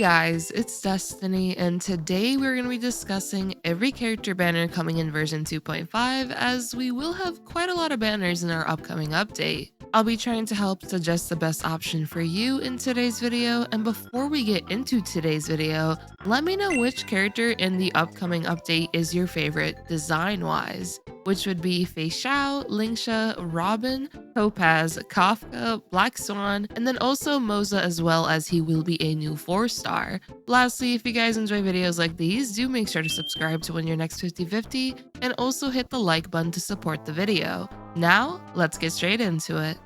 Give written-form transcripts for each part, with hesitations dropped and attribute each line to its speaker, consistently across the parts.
Speaker 1: guys, it's Destiny, and today we're going to be discussing every character banner coming in version 2.5, as we will have quite a lot of banners in our upcoming update. I'll be trying to help suggest the best option for you in today's video, and before we get into today's video, let me know which character in the upcoming update is your favorite design-wise, which would be Feixiao, Lingsha, Robin, Topaz, Kafka, Black Swan, and then also Moze, as well as he will be a new 4-star. Lastly, if you guys enjoy videos like these, do make sure to subscribe to win your next 50/50 and also hit the like button to support the video. Now, let's get straight into it.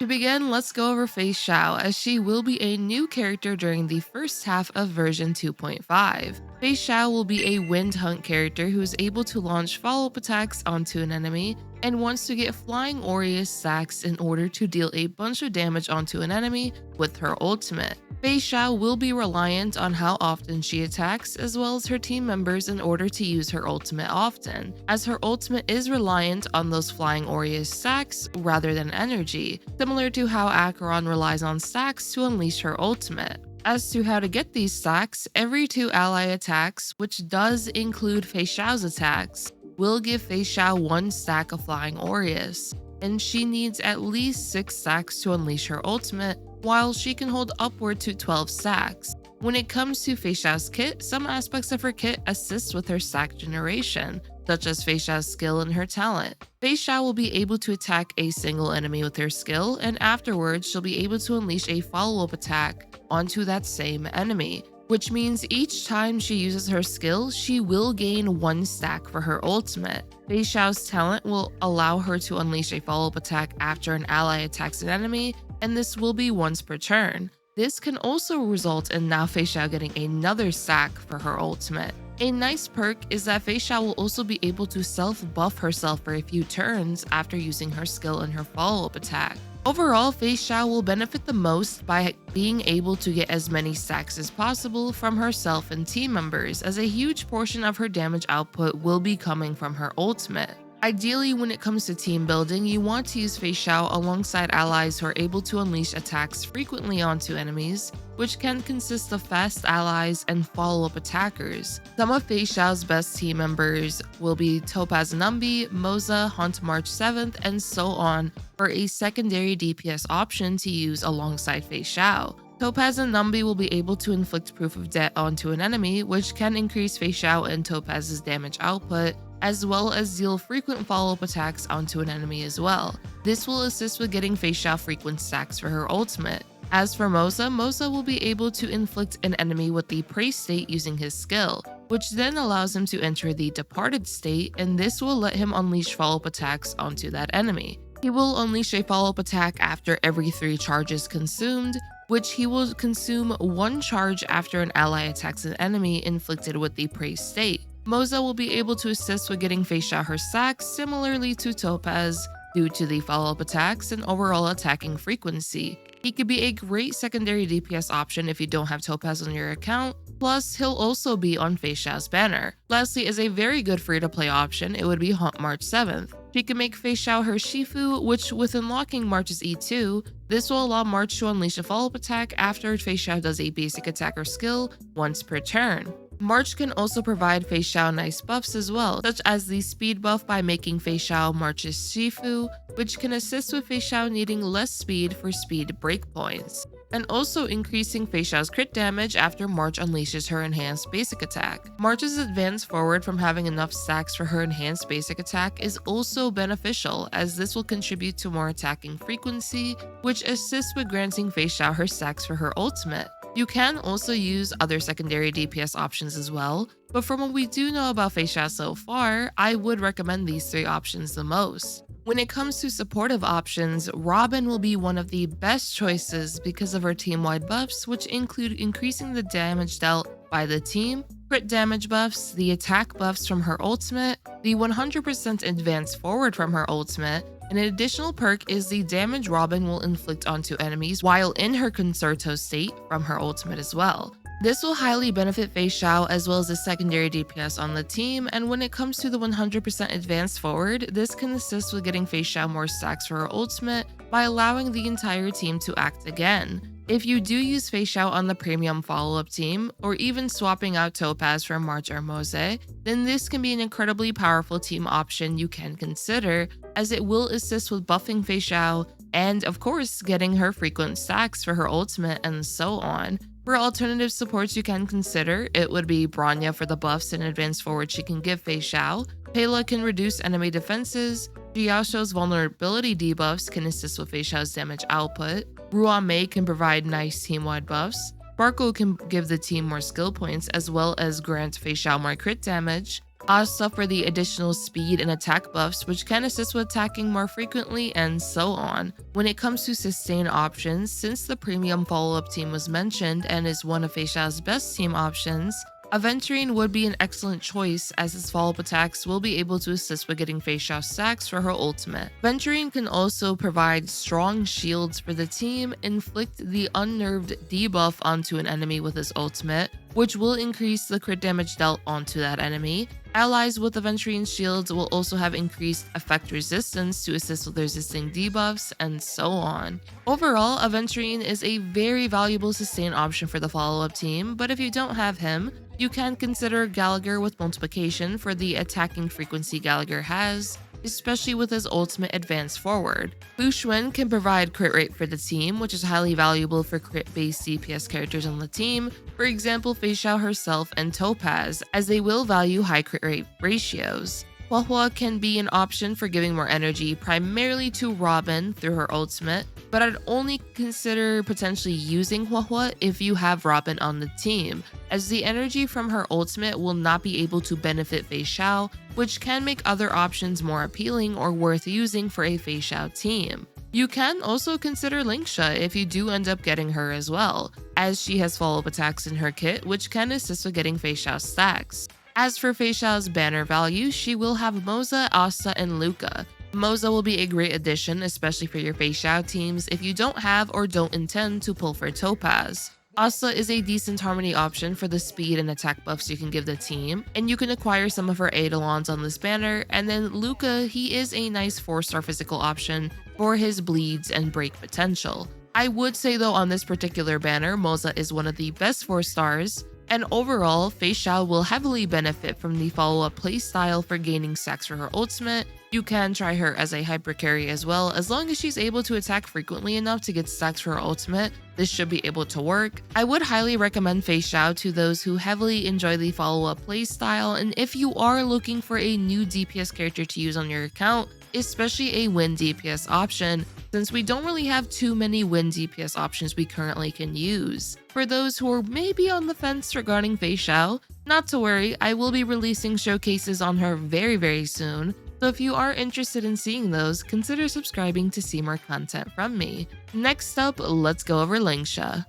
Speaker 1: To begin, let's go over Feixiao, as she will be a new character during the first half of version 2.5. Feixiao will be a wind hunt character who is able to launch follow-up attacks onto an enemy and wants to get Flying Aureus stacks in order to deal a bunch of damage onto an enemy with her ultimate. Feixiao will be reliant on how often she attacks, as well as her team members, in order to use her ultimate often, as her ultimate is reliant on those Flying Aureus stacks rather than energy, similar to how Acheron relies on stacks to unleash her ultimate. As to how to get these stacks, every 2 ally attacks, which does include Feixiao's attacks, will give Feixiao 1 stack of Flying Aureus, and she needs at least 6 stacks to unleash her ultimate, while she can hold upward to 12 stacks. When it comes to Feixiao's kit, some aspects of her kit assist with her stack generation, such as Feixiao's skill and her talent. Feixiao will be able to attack a single enemy with her skill, and afterwards she'll be able to unleash a follow-up attack onto that same enemy, which means each time she uses her skill, she will gain 1 stack for her ultimate. Feixiao's talent will allow her to unleash a follow-up attack after an ally attacks an enemy, and this will be once per turn. This can also result in now Feixiao getting another stack for her ultimate. A nice perk is that Feixiao will also be able to self-buff herself for a few turns after using her skill and her follow-up attack. Overall, Feixiao will benefit the most by being able to get as many stacks as possible from herself and team members, as a huge portion of her damage output will be coming from her ultimate. Ideally, when it comes to team building, you want to use Feixiao alongside allies who are able to unleash attacks frequently onto enemies, which can consist of fast allies and follow-up attackers. Some of Feixiao's best team members will be Topaz Numby, Moze, Hunt March 7th, and so on, for a secondary DPS option to use alongside Feixiao. Topaz and Numby will be able to inflict Proof of Debt onto an enemy, which can increase Feixiao and Topaz's damage output, as well as deal frequent follow-up attacks onto an enemy as well. This will assist with getting Feixiao frequent stacks for her ultimate. As for Moze, Moze will be able to inflict an enemy with the Prey state using his skill, which then allows him to enter the Departed state, and this will let him unleash follow-up attacks onto that enemy. He will unleash a follow-up attack after every 3 charges consumed, which he will consume 1 charge after an ally attacks an enemy inflicted with the Prey state. Moze will be able to assist with getting Feixiao her stacks similarly to Topaz due to the follow-up attacks and overall attacking frequency. He could be a great secondary DPS option if you don't have Topaz on your account, plus he'll also be on Feixiao's banner. Lastly, as a very good free-to-play option, it would be Hunt March 7th. She can make Feixiao her Shifu, which with unlocking March's E2, this will allow March to unleash a follow-up attack after Feixiao does a basic attack or skill once per turn. March can also provide Feixiao nice buffs as well, such as the speed buff by making Feixiao March's Shifu, which can assist with Feixiao needing less speed for speed breakpoints, and also increasing Feixiao's crit damage after March unleashes her enhanced basic attack. March's advance forward from having enough stacks for her enhanced basic attack is also beneficial, as this will contribute to more attacking frequency, which assists with granting Feixiao her stacks for her ultimate. You can also use other secondary DPS options as well, but from what we do know about Feixiao so far, I would recommend these 3 options the most. When it comes to supportive options, Robin will be one of the best choices because of her team-wide buffs, which include increasing the damage dealt by the team, crit damage buffs, the attack buffs from her ultimate, the 100% advance forward from her ultimate, and an additional perk is the damage Robin will inflict onto enemies while in her Concerto state from her ultimate as well. This will highly benefit Feixiao as well as the secondary DPS on the team, and when it comes to the 100% advanced forward, this can assist with getting Feixiao more stacks for her ultimate by allowing the entire team to act again. If you do use Feixiao on the premium follow-up team, or even swapping out Topaz for March or Moze, then this can be an incredibly powerful team option you can consider, as it will assist with buffing Feixiao and, of course, getting her frequent stacks for her ultimate and so on. For alternative supports you can consider, it would be Bronya for the buffs and advanced forward she can give Feixiao, Pela can reduce enemy defenses, Jiaosho's vulnerability debuffs can assist with Feixiao's damage output, Ruan Mei can provide nice team-wide buffs, Barco can give the team more skill points as well as grant Feixiao more crit damage, Asta for the additional speed and attack buffs which can assist with attacking more frequently, and so on. When it comes to sustain options, since the premium follow-up team was mentioned and is one of Feixiao's best team options, Aventurine would be an excellent choice as his follow-up attacks will be able to assist with getting Feixiao stacks for her ultimate. Aventurine can also provide strong shields for the team, inflict the unnerved debuff onto an enemy with his ultimate, which will increase the crit damage dealt onto that enemy. Allies with Aventurine's shields will also have increased effect resistance to assist with resisting debuffs, and so on. Overall, Aventurine is a very valuable sustain option for the follow-up team, but if you don't have him, you can consider Gallagher with multiplication for the attacking frequency Gallagher has, especially with his ultimate advance forward. Fu Xuan can provide crit rate for the team, which is highly valuable for crit-based DPS characters on the team, for example Feixiao herself and Topaz, as they will value high crit rate ratios. Huahua can be an option for giving more energy primarily to Robin through her ultimate, but I'd only consider potentially using Huahua if you have Robin on the team, as the energy from her ultimate will not be able to benefit Feixiao, which can make other options more appealing or worth using for a Feixiao team. You can also consider Lingsha if you do end up getting her as well, as she has follow-up attacks in her kit which can assist with getting Feixiao stacks. As for Feixiao's banner value, she will have Moze, Asta, and Luca. Moze will be a great addition, especially for your Feixiao teams if you don't have or don't intend to pull for Topaz. Asta is a decent harmony option for the speed and attack buffs you can give the team, and you can acquire some of her Eidolons on this banner, and then Luca, he is a nice 4-star physical option for his bleeds and break potential. I would say though on this particular banner, Moze is one of the best 4 stars, and overall, Feixiao will heavily benefit from the follow-up playstyle for gaining stacks for her ultimate. You can try her as a hyper carry as well, as long as she's able to attack frequently enough to get stacks for her ultimate, this should be able to work. I would highly recommend Feixiao to those who heavily enjoy the follow-up playstyle, and if you are looking for a new DPS character to use on your account, especially a win DPS option, since we don't really have too many win DPS options we currently can use. For those who are maybe on the fence regarding Feixiao, not to worry, I will be releasing showcases on her very soon, so if you are interested in seeing those, consider subscribing to see more content from me. Next up, let's go over Lingsha.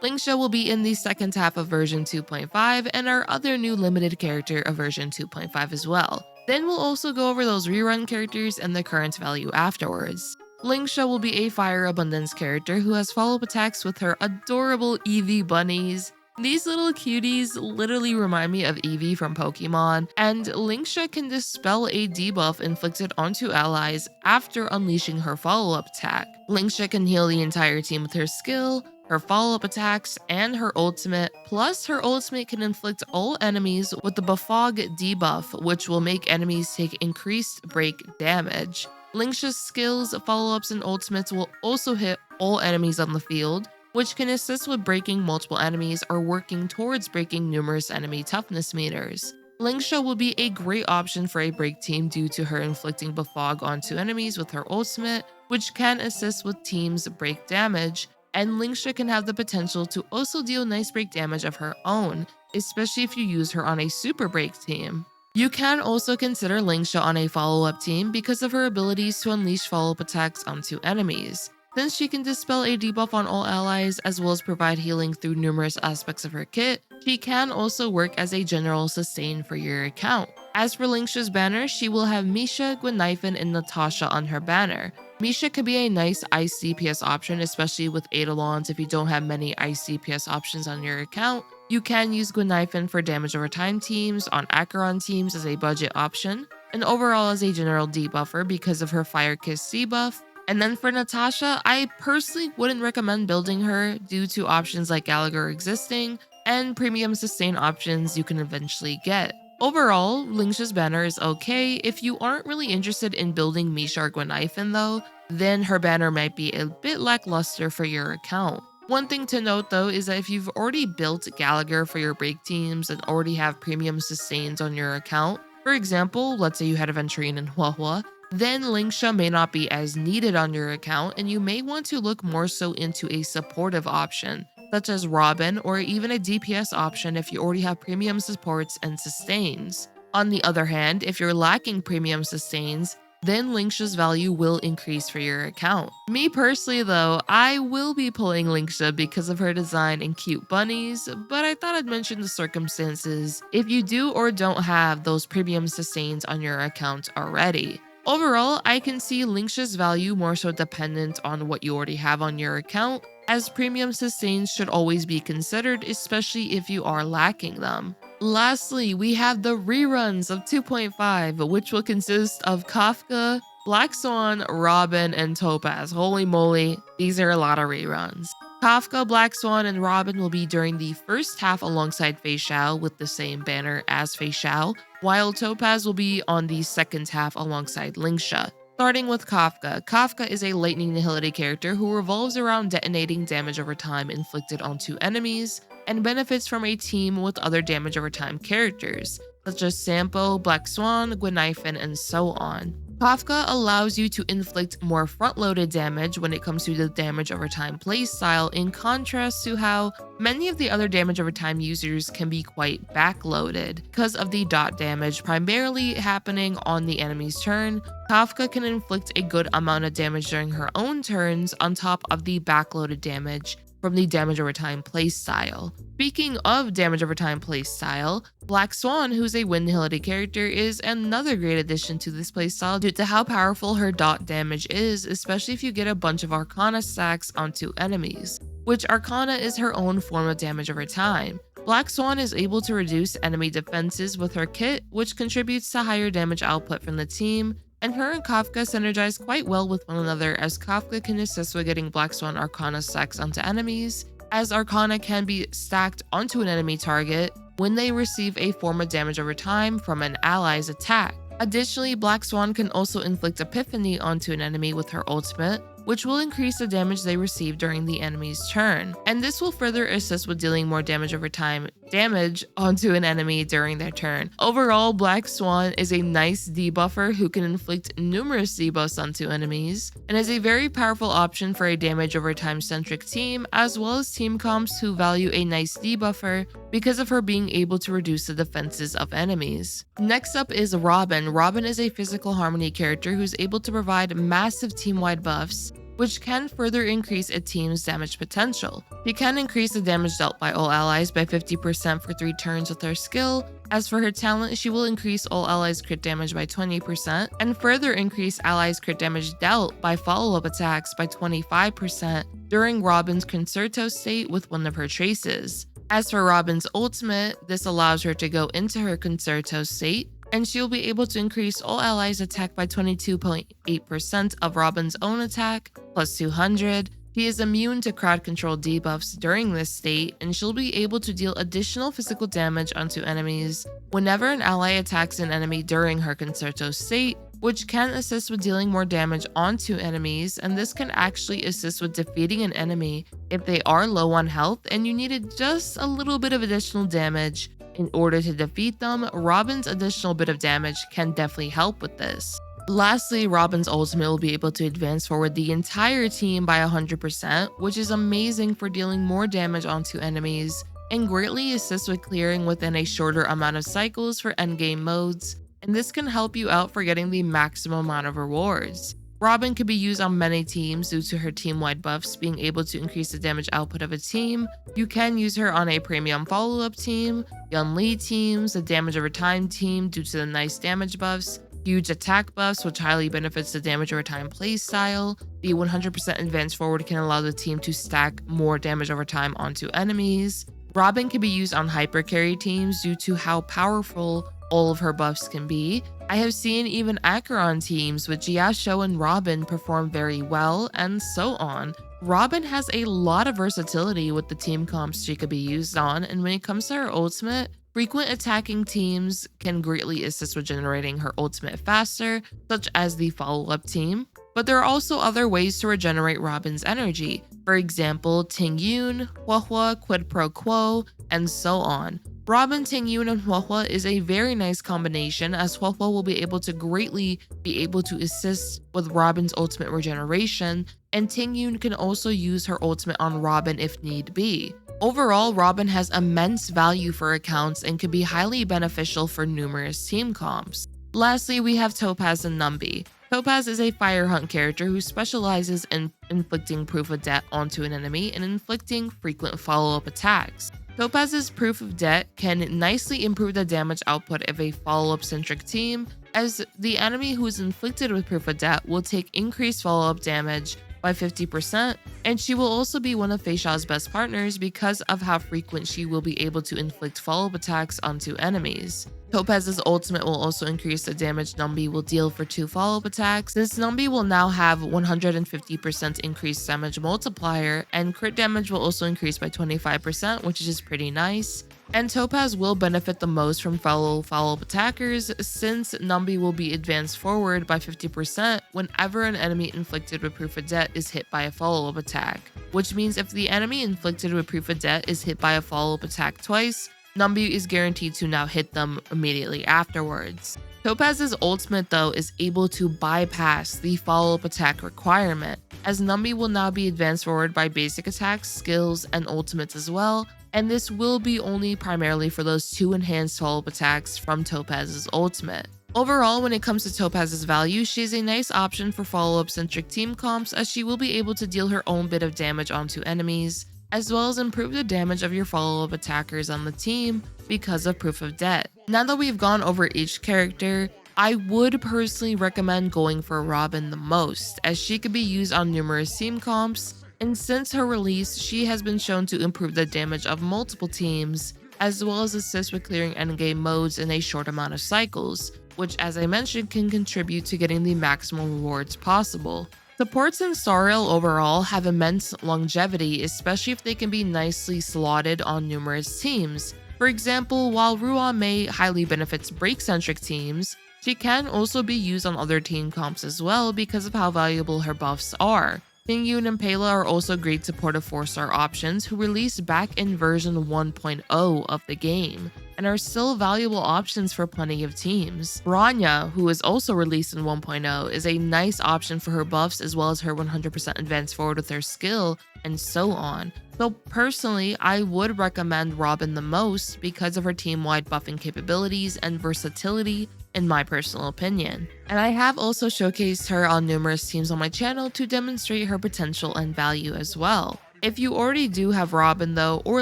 Speaker 1: Lingsha will be in the second half of version 2.5 and our other new limited character of version 2.5 as well. Then we'll also go over those rerun characters and the current value afterwards. Lingsha will be a fire abundance character who has follow-up attacks with her adorable Eevee bunnies. These little cuties literally remind me of Eevee from Pokemon, and Lingsha can dispel a debuff inflicted onto allies after unleashing her follow-up attack. Lingsha can heal the entire team with her skill, her follow-up attacks, and her ultimate, plus her ultimate can inflict all enemies with the Befog debuff, which will make enemies take increased break damage. Lingsha's skills, follow-ups, and ultimates will also hit all enemies on the field, which can assist with breaking multiple enemies or working towards breaking numerous enemy toughness meters. Lingsha will be a great option for a break team due to her inflicting Befog onto enemies with her ultimate, which can assist with teams' break damage, and Lingsha can have the potential to also deal nice break damage of her own, especially if you use her on a super break team. You can also consider Lingsha on a follow-up team because of her abilities to unleash follow-up attacks onto enemies. Since she can dispel a debuff on all allies as well as provide healing through numerous aspects of her kit, she can also work as a general sustain for your account. As for Lingsha's banner, she will have Misha, Gwenyfin, and Natasha on her banner. Misha could be a nice ice DPS option, especially with Eidolons if you don't have many ice DPS options on your account. You can use Gwenyfin for damage over time teams, on Acheron teams as a budget option, and overall as a general debuffer because of her Fire Kiss debuff. And then for Natasha, I personally wouldn't recommend building her due to options like Gallagher existing and premium sustain options you can eventually get. Overall, Lingsha's banner is okay. If you aren't really interested in building Misha or Gwenyfin though, then her banner might be a bit lackluster for your account. One thing to note though is that if you've already built Gallagher for your break teams and already have premium sustains on your account, for example, let's say you had Aventurine and Huahua, then Lingsha may not be as needed on your account and you may want to look more so into a supportive option, such as Robin or even a DPS option if you already have premium supports and sustains. On the other hand, if you're lacking premium sustains, then Lingsha's value will increase for your account. Me personally though, I will be pulling Lingsha because of her design and cute bunnies, but I thought I'd mention the circumstances if you do or don't have those premium sustains on your account already. Overall, I can see Lingsha's value more so dependent on what you already have on your account, as premium sustains should always be considered, especially if you are lacking them. Lastly, we have the reruns of 2.5, which will consist of Kafka, Black Swan, Robin, and Topaz. Holy moly, these are a lot of reruns. Kafka, Black Swan, and Robin will be during the first half alongside Feixiao with the same banner as Feixiao, while Topaz will be on the second half alongside Lingsha. Starting with Kafka. Kafka is a lightning nihility character who revolves around detonating damage over time inflicted onto enemies, and benefits from a team with other damage over time characters, such as Sampo, Black Swan, Gwenyfin, and so on. Kafka allows you to inflict more front-loaded damage when it comes to the damage over time playstyle, in contrast to how many of the other damage over time users can be quite backloaded. Because of the dot damage primarily happening on the enemy's turn, Kafka can inflict a good amount of damage during her own turns on top of the backloaded damage from the damage over time playstyle. Speaking of damage over time playstyle, Black Swan, who's a wind nihility character, is another great addition to this playstyle due to how powerful her dot damage is, especially if you get a bunch of Arcana stacks onto enemies, which Arcana is her own form of damage over time. Black Swan is able to reduce enemy defenses with her kit, which contributes to higher damage output from the team, and her and Kafka synergize quite well with one another, as Kafka can assist with getting Black Swan Arcana stacks onto enemies, as Arcana can be stacked onto an enemy target when they receive a form of damage over time from an ally's attack. Additionally, Black Swan can also inflict Epiphany onto an enemy with her ultimate, which will increase the damage they receive during the enemy's turn, and this will further assist with dealing more damage over time damage onto an enemy during their turn. Overall, Black Swan is a nice debuffer who can inflict numerous debuffs onto enemies, and is a very powerful option for a damage over time centric team, as well as team comps who value a nice debuffer because of her being able to reduce the defenses of enemies. Next up is Robin. Robin is a physical harmony character who's able to provide massive team-wide buffs, which can further increase a team's damage potential. She can increase the damage dealt by all allies by 50% for 3 turns with her skill. As for her talent, she will increase all allies' crit damage by 20%, and further increase allies' crit damage dealt by follow-up attacks by 25% during Robin's Concerto state with one of her traces. As for Robin's ultimate, this allows her to go into her Concerto state, and she'll be able to increase all allies' attack by 22.8% of Robin's own attack, plus 200. She is immune to crowd control debuffs during this state, and she'll be able to deal additional physical damage onto enemies whenever an ally attacks an enemy during her Concerto state, which can assist with dealing more damage onto enemies, and this can actually assist with defeating an enemy if they are low on health and you needed just a little bit of additional damage in order to defeat them. Robin's additional bit of damage can definitely help with this. Lastly, Robin's ultimate will be able to advance forward the entire team by 100%, which is amazing for dealing more damage onto enemies, and greatly assists with clearing within a shorter amount of cycles for endgame modes, and this can help you out for getting the maximum amount of rewards. Robin could be used on many teams due to her team-wide buffs being able to increase the damage output of a team. You can use her on a premium follow-up team, Yun Li teams, the damage over time team due to the nice damage buffs, huge attack buffs which highly benefits the damage over time playstyle. The 100% advance forward can allow the team to stack more damage over time onto enemies. Robin can be used on hyper carry teams due to how powerful all of her buffs can be. I have seen even Acheron teams with Jiashou and Robin perform very well, and so on. Robin has a lot of versatility with the team comps she could be used on, and when it comes to her ultimate, frequent attacking teams can greatly assist with generating her ultimate faster, such as the follow-up team. But there are also other ways to regenerate Robin's energy. For example, Ting Yun, Huohuo, Quid Pro Quo, and so on. Robin, Ting Yun, and Huohuo is a very nice combination, as Huohuo will be able to greatly assist with Robin's ultimate regeneration, and Ting Yun can also use her ultimate on Robin if need be. Overall, Robin has immense value for accounts and can be highly beneficial for numerous team comps. Lastly, we have Topaz and Numby. Topaz is a fire hunt character who specializes in inflicting proof of debt onto an enemy and inflicting frequent follow-up attacks. Topaz's proof of debt can nicely improve the damage output of a follow-up centric team, as the enemy who is inflicted with proof of debt will take increased follow-up damage by 50%, and she will also be one of Feixiao's best partners because of how frequent she will be able to inflict follow-up attacks onto enemies. Topaz's ultimate will also increase the damage Numby will deal for 2 follow-up attacks, since Numby will now have 150% increased damage multiplier, and crit damage will also increase by 25%, which is pretty nice. And Topaz will benefit the most from follow-up attackers, since Numby will be advanced forward by 50% whenever an enemy inflicted with proof of debt is hit by a follow-up attack. Which means if the enemy inflicted with proof of debt is hit by a follow-up attack twice, Numby is guaranteed to now hit them immediately afterwards. Topaz's ultimate though is able to bypass the follow-up attack requirement, as Numby will now be advanced forward by basic attacks, skills, and ultimates as well, and this will be only primarily for those 2 enhanced follow-up attacks from Topaz's ultimate. Overall, when it comes to Topaz's value, she is a nice option for follow-up centric team comps, as she will be able to deal her own bit of damage onto enemies, as well as improve the damage of your follow-up attackers on the team because of proof of debt. Now that we've gone over each character, I would personally recommend going for Robin the most, as she could be used on numerous team comps, and since her release, she has been shown to improve the damage of multiple teams, as well as assist with clearing endgame modes in a short amount of cycles, which as I mentioned can contribute to getting the maximum rewards possible. Supports in Star Rail overall have immense longevity, especially if they can be nicely slotted on numerous teams. For example, while Ruan Mei highly benefits break-centric teams, she can also be used on other team comps as well because of how valuable her buffs are. Ting Yun and Pela are also great supportive 4-star options who released back in version 1.0 of the game, and are still valuable options for plenty of teams. Rania, who is also released in 1.0, is a nice option for her buffs as well as her 100% advance forward with her skill, and so on. So personally, I would recommend Robin the most because of her team-wide buffing capabilities and versatility, in my personal opinion. And I have also showcased her on numerous teams on my channel to demonstrate her potential and value as well. If you already do have Robin though, or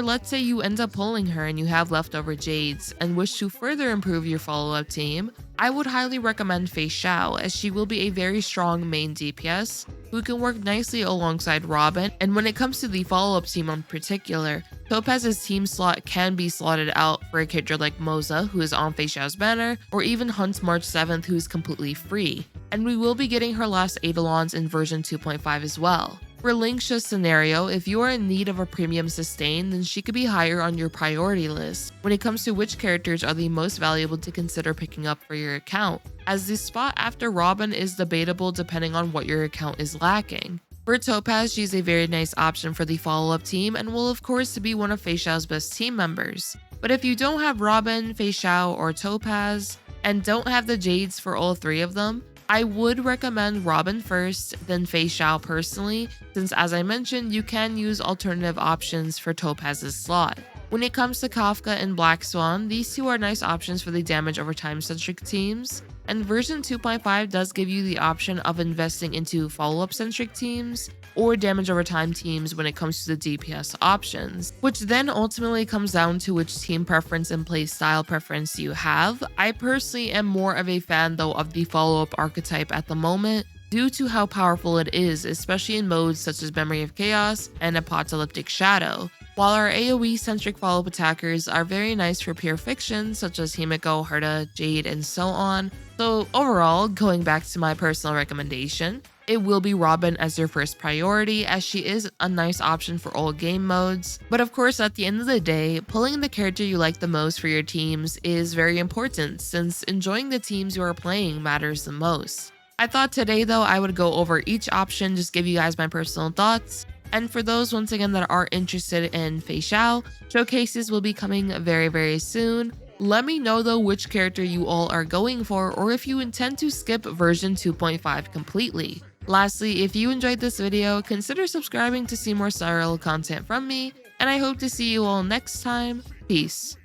Speaker 1: let's say you end up pulling her and you have leftover Jades and wish to further improve your follow-up team, I would highly recommend Feixiao, as she will be a very strong main DPS who can work nicely alongside Robin. And when it comes to the follow-up team in particular, Topaz's team slot can be slotted out for a character like Moze, who is on Feixiao's banner, or even Hunt March 7th, who is completely free. And we will be getting her last Eidolons in version 2.5 as well. For Lingsha's scenario, if you are in need of a premium sustain, then she could be higher on your priority list when it comes to which characters are the most valuable to consider picking up for your account, as the spot after Robin is debatable depending on what your account is lacking. For Topaz, she's a very nice option for the follow-up team and will of course be one of Feixiao's best team members. But if you don't have Robin, Feixiao, or Topaz, and don't have the Jades for all 3 of them, I would recommend Robin first, then Feixiao personally, since as I mentioned, you can use alternative options for Topaz's slot. When it comes to Kafka and Black Swan, these two are nice options for the damage over time centric teams, and version 2.5 does give you the option of investing into follow-up centric teams or damage over time teams when it comes to the DPS options, which then ultimately comes down to which team preference and playstyle preference you have. I personally am more of a fan though of the follow-up archetype at the moment, due to how powerful it is, especially in modes such as Memory of Chaos and Apocalyptic Shadow. While our AoE-centric follow-up attackers are very nice for pure fiction, such as Himiko, Herta, Jade, and so on. So overall, going back to my personal recommendation, it will be Robin as your first priority, as she is a nice option for all game modes. But of course, at the end of the day, pulling the character you like the most for your teams is very important, since enjoying the teams you are playing matters the most. I thought today though I would go over each option, just give you guys my personal thoughts. And for those once again that are interested in Feixiao, showcases will be coming very soon. Let me know though which character you all are going for, or if you intend to skip version 2.5 completely. Lastly, if you enjoyed this video, consider subscribing to see more Star Rail content from me, and I hope to see you all next time. Peace.